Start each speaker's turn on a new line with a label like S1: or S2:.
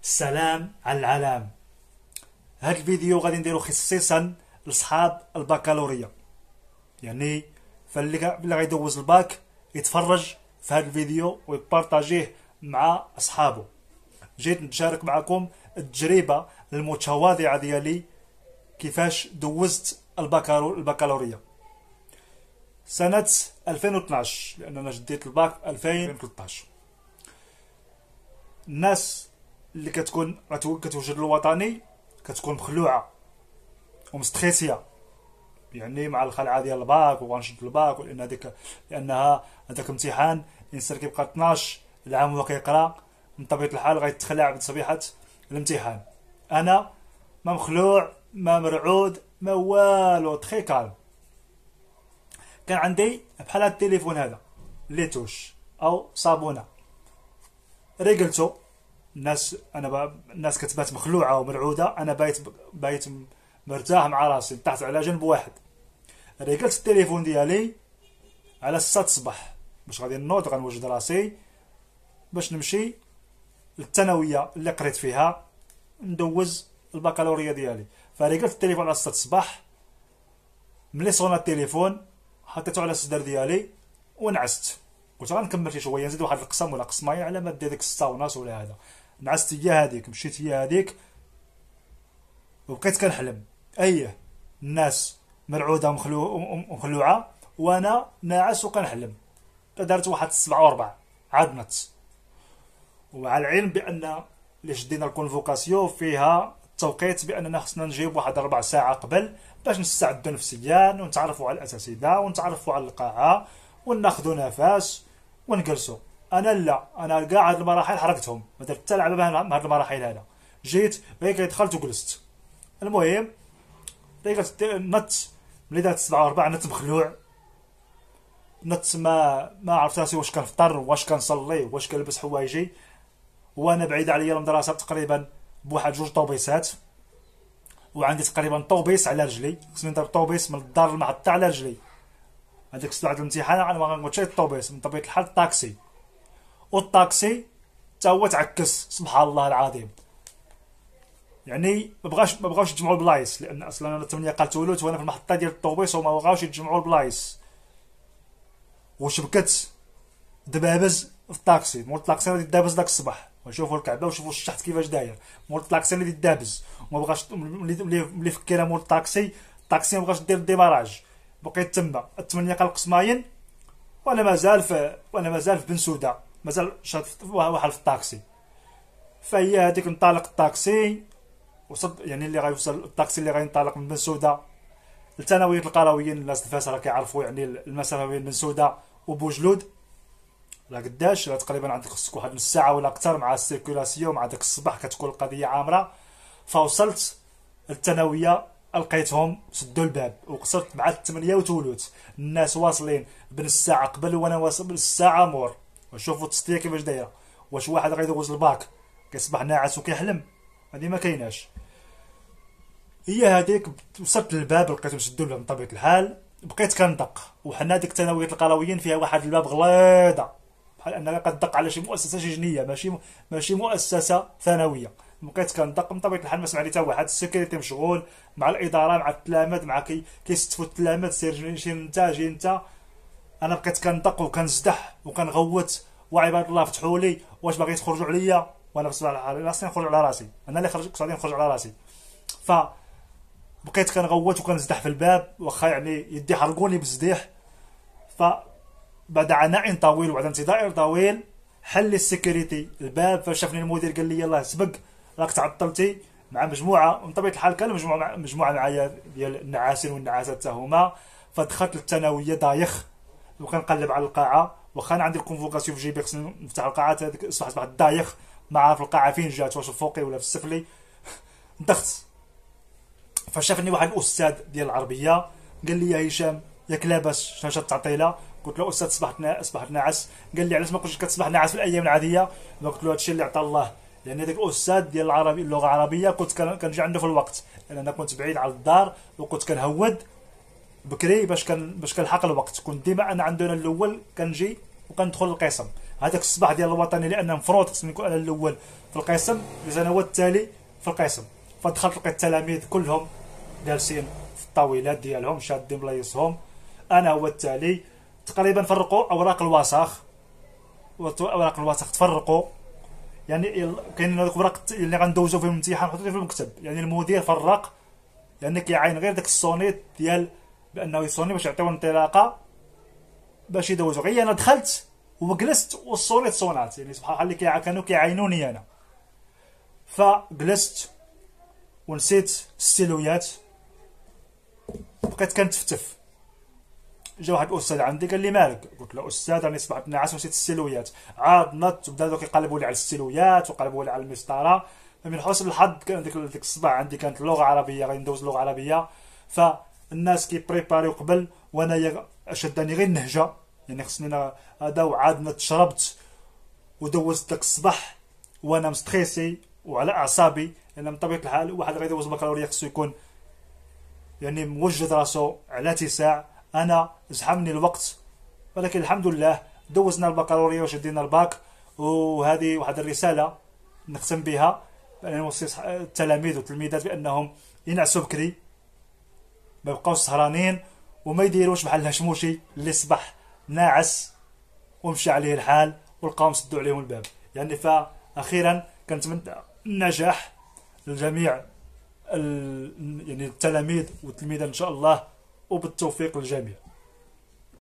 S1: السلام على العالم. هذا الفيديو غادي نديرو خصيصا لصحاب البكالوريا، يعني فاللي غيدوز الباك يتفرج في هذا الفيديو ويبارطاجيه مع اصحابه. جيت نشارك معكم التجربه المتواضعه ديالي كيفاش دوزت البكالوريا سنه 2012، لان انا جديت الباك 2013. الناس اللي كتوجد الوطني كتكون مخلوعه ومستخيسيه، يعني مع الخلعه ديال الباك وغنشد الباك، لانها هذاك امتحان الانسان كيبقى 12 العام وهو كيقرا، من طبيعه الحال غيتخلع بصبيحه الامتحان. انا ما مخلوع ما مرعود ما والو، تخي كالم. كان عندي بحال هاد التليفون هذا اللي توش او صابونه، ريقلتو. الناس كتبات مخلوعه ومرعوده، انا بايت مرتاح مع راسي تحت على جنب واحد. ريقلت التليفون ديالي على 6 الصباح باش غادي نوض غنوجد راسي باش نمشي للثانويه اللي قريت فيها ندوز البكالوريا ديالي. فريقلت التليفون على 6 الصباح، ملي صونا التليفون حطيته على الصدر ديالي ونعست. قلت غنكمل شي شويه نزيد واحد القسم ولا قسمين على ما دي ديك 6 ونص ولا هذا. نعست هي هذيك، مشيت هي هذيك، وبقيت كنحلم. ايه، الناس مرعوده ومخلوعه وانا ناعس وكنحلم. دارت واحد 7 و4 عاد نط. ومع العلم بان اللي شدينا الكونفوكاسيون فيها التوقيت باننا خصنا نجيب واحد 4 ساعات قبل باش نستعدوا نفسيا ونتعرفوا على الاساتذه ونتعرفوا على القاعه وناخذوا نفس ونجلسوا. انا لا، انا كاع هاد المراحل حرقتهم، ما درت حتى لعبه مع هاد المراحل هذا. جيت غير دخلت وجلست. المهم ريقلت نط. ملي دارت 7 و4 نط مخلوع، نط ما عرفت راسي واش كنفطر واش كنصلي واش كنلبس حوايجي، وانا بعيد عليا المدرسه تقريبا بواحد 2 طوبيسات، وعندي تقريبا طوبيس على رجلي. خصني نضرب طوبيس من الدار للمحطه على رجلي. هذيك الساعه الامتحان انا ما غنقولش الطوبيس، من طبيعه الحال الطاكسي، والطاكسي تا هو تعكس سبحان الله العظيم. يعني ما بغاوش يتجمعوا البلايص، لان اصلا انا 8 قال تولوت وانا في المحطه ديال الطوبيس وما بغاوش يتجمعوا البلايص. وشبكت دبابز في الطاكسي، مول الطاكسي غادي يدابز داك الصباح، وشوفوا الكعبه وشوفوا الشحت كيفاش داير. مول الطاكسي اللي يدابز وما بغاش، ملي فكينا مول الطاكسي ما بغاش دير الديماراج، بقيت تما 8 قال قسماين وانا مازال في بن سوده، مازال شاد واحد في الطاكسي. فهي هذيك انطلق الطاكسي، وصد يعني اللي غيوصل الطاكسي اللي غينطلق من بن سوده لثانويه القرويين. الناس الفاس راه كيعرفوا يعني المسافه بين بن سوده وبوجلود لا قداش، راه تقريبا عندك خصك واحد نص ساعه ولا اكثر مع السيركولاسيون، مع داك الصباح كتكون القضيه عامره. فوصلت للثانويه لقيتهم سدوا الباب، وقصرت مع 8 وتولوت. الناس واصلين بنص ساعه قبل وانا واصل بنص ساعه مور. وشوفوا التسطيه كيفاش دايره. واش واحد غيدوز الباك كيصبح ناعس وكيحلم؟ هذه ما كايناش. هي هذيك وصلت للباب لقيتهم سدوا الباب من طبيعه الحال. بقيت كندق، وحنا ديك ثانويه القرويين فيها واحد الباب غليظه، بحال انك كتدق على شي مؤسسه سجنيه، ماشي مؤسسه ثانويه. بقيت كندق من طبيعه الحال، ما سمع لي حتى واحد. السيكوريتي مشغول مع الاداره مع التلاميذ، مع كيستفوا التلاميذ، سير جي انت جي انت. انا بقيت كندق وكنزدح وكنغوت، وعباد الله فتحوا لي واش باغي تخرجوا عليا، وانا بصراحه راسي نخرج على راسي، انا اللي خرجت غادي نخرج على راسي. ف بقيت كنغوت وكنزدح في الباب، واخا يعني يدي حرقوني بالزديح. فبعد عناء طويل وبعد انتظار طويل حل السيكوريتي الباب. فشافني المدير قال لي يلاه سبق، راك تعطلتي، مع مجموعه. من طبيعه الحال كان مجموعه معايا ديال النعاسين والنعاسات حتى هما. فدخلت للثانويه دايخ وكنقلب على القاعه، واخا انا عندي الكونفوكاسيون في جيبي خصني نفتح القاعه. هذيك صبحت دايخ، ما عارف القاعه فين جات، واش فوقي ولا في السفلي. دخت. فشافني واحد الاستاذ ديال العربيه قال لي يا هشام ياك لاباس شنو التعطيله؟ قلت له استاذ صبحت ناعس. قال لي علاش ما كنتش كتصبح ناعس في الايام العاديه؟ قلت له هادشي اللي عطا الله، لان داك الاستاذ ديال العربي اللغه العربيه كنت كنجي عنده في الوقت، لان انا كنت بعيد على الدار وكنت كنهود بكري باش كنلحق الوقت. كنت ديما انا عندنا الاول كنجي وكندخل القسم. هذاك الصباح ديال الوطني، لان مفروض خصني نكون انا الاول في القسم لسنوات التالي في القسم. فدخلت لقيت التلاميذ كلهم جالسين في الطاولات ديالهم شادين بلايصهم، انا هو التالي. تقريبا فرقوا اوراق الوسخ، اوراق الوسخ تفرقوا، يعني كاين هذوك الورق اللي غندوزو فيهم الامتحان حطيتو في المكتب، يعني المدير فرق، يعني كيعاين غير داك الصونيت ديال بانه يصوني باش يعطيو انطلاقه باش يدوزو. غير انا دخلت وجلست والصونيت صونات، يعني سبحان الله اللي كانوا كيعاينوني انا. فجلست ونسيت السيلويات، بقيت كنتفتف. جا واحد الاستاذ عندي قال لي مالك؟ قلت له استاذ راني صبحت ناعس ونسيت السيلويات. عاد نط وبداو كيقلبوا لي على السيلويات وقلبوا لي على المسطره. فمن حسن الحظ كان ديك الصباح عندي كانت لغه عربيه، غادي ندوز لغه عربيه، فالناس كيبريباريو قبل وانا شداني غير النهجه، يعني خصني هذا. وعاد تشربت ودوزت داك الصباح وانا مستريسي وعلى اعصابي، لان من طبيعه الحال واحد غيدوز البكالوريا خصو يكون يعني موجد راسو على اتساع. انا زحمني الوقت، ولكن الحمد لله دوزنا البكالوريا وشدينا الباك. وهذه واحد الرساله نختم بها، بان نوصي التلاميذ والتلميذات بانهم ينعسوا بكري، ما يبقاوش سهرانين، وما يديروش بحال الهشموشي اللي صبح ناعس ومشى عليه الحال ولقاهم سدوا عليهم الباب. يعني فاخيرا كنتمنى النجاح للجميع، يعني التلاميذ والتلميذات ان شاء الله، وبالتوفيق للجميع.